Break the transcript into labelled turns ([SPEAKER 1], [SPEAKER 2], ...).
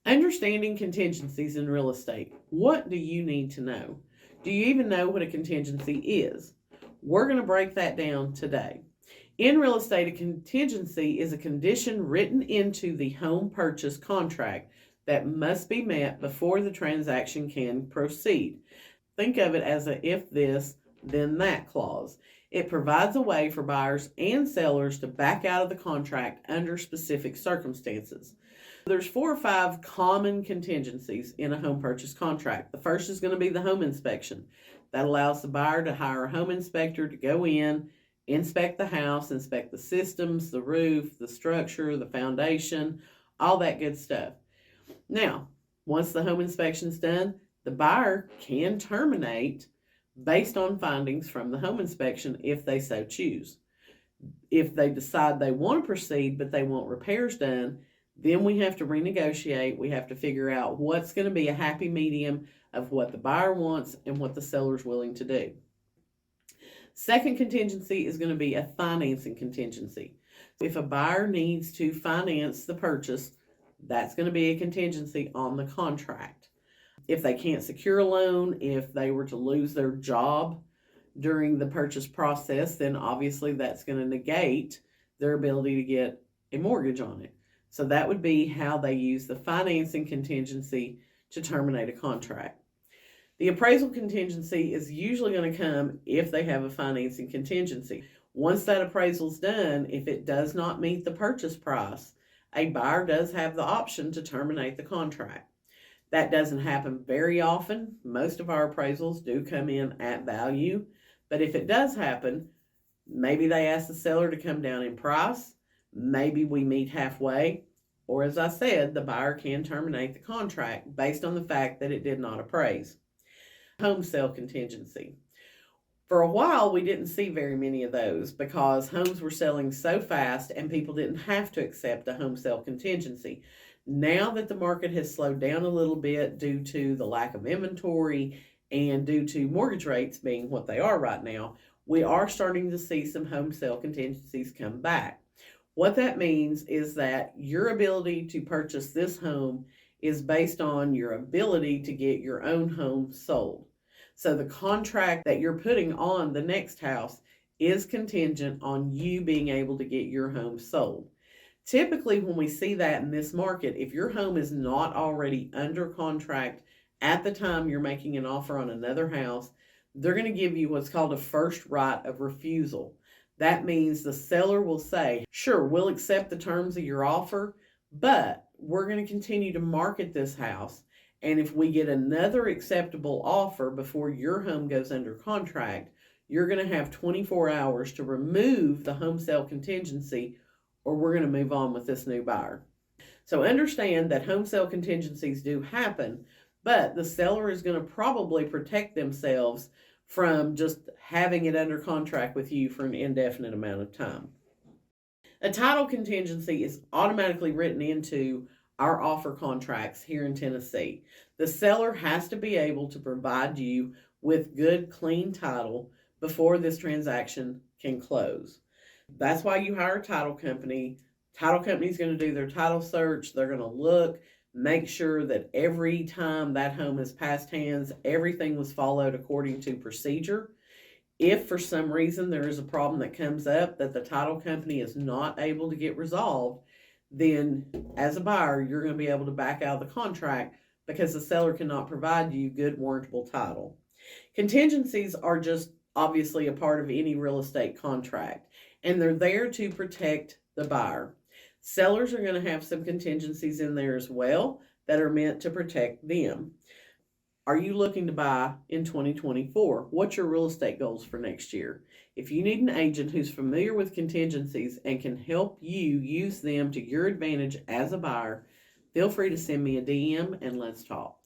[SPEAKER 1] Understanding contingencies in real estate. What do you need to know? Do you even know what a contingency is? We're going to break that down today. In real estate, a contingency is a condition written into the home purchase contract that must be met before the transaction can proceed. Think of it as a if this, then that clause. It provides a way for buyers and sellers to back out of the contract under specific circumstances. There's 4 or 5 common contingencies in a home purchase contract. The first is going to be the home inspection. That allows the buyer to hire a home inspector to go in, inspect the house, inspect the systems, the roof, the structure, the foundation, all that good stuff. Now, once the home inspection is done, the buyer can terminate based on findings from the home inspection if they so choose. If they decide they want to proceed but they want repairs done, then we have to renegotiate. We have to figure out what's going to be a happy medium of what the buyer wants and what the seller's willing to do. Second contingency is going to be a financing contingency. If a buyer needs to finance the purchase, that's going to be a contingency on the contract. If they can't secure a loan, if they were to lose their job during the purchase process, then obviously that's going to negate their ability to get a mortgage on it. So that would be how they use the financing contingency to terminate a contract. The appraisal contingency is usually going to come if they have a financing contingency. Once that appraisal is done, if it does not meet the purchase price, a buyer does have the option to terminate the contract. That doesn't happen very often. Most of our appraisals do come in at value, but if it does happen, maybe they ask the seller to come down in price. Maybe we meet halfway, or as I said, the buyer can terminate the contract based on the fact that it did not appraise. Home sale contingency. For a while, we didn't see very many of those because homes were selling so fast and people didn't have to accept a home sale contingency. Now that the market has slowed down a little bit due to the lack of inventory and due to mortgage rates being what they are right now, we are starting to see some home sale contingencies come back. What that means is that your ability to purchase this home is based on your ability to get your own home sold. So the contract that you're putting on the next house is contingent on you being able to get your home sold. Typically, when we see that in this market, if your home is not already under contract at the time you're making an offer on another house, they're going to give you what's called a first right of refusal. That means the seller will say, sure, we'll accept the terms of your offer, but we're going to continue to market this house. And if we get another acceptable offer before your home goes under contract, you're going to have 24 hours to remove the home sale contingency, or we're going to move on with this new buyer. So understand that home sale contingencies do happen, but the seller is going to probably protect themselves from just having it under contract with you for an indefinite amount of time. A title contingency is automatically written into our offer contracts here in Tennessee. The seller has to be able to provide you with good, clean title before this transaction can close. That's why you hire a title company. Title company's going to do their title search. They're going to look, make sure that every time that home has passed hands, everything was followed according to procedure. If for some reason there is a problem that comes up that the title company is not able to get resolved, then as a buyer, you're going to be able to back out of the contract because the seller cannot provide you good warrantable title. Contingencies are just obviously a part of any real estate contract, and they're there to protect the buyer. Sellers are going to have some contingencies in there as well that are meant to protect them. Are you looking to buy in 2024? What's your real estate goals for next year? If you need an agent who's familiar with contingencies and can help you use them to your advantage as a buyer, feel free to send me a DM and let's talk.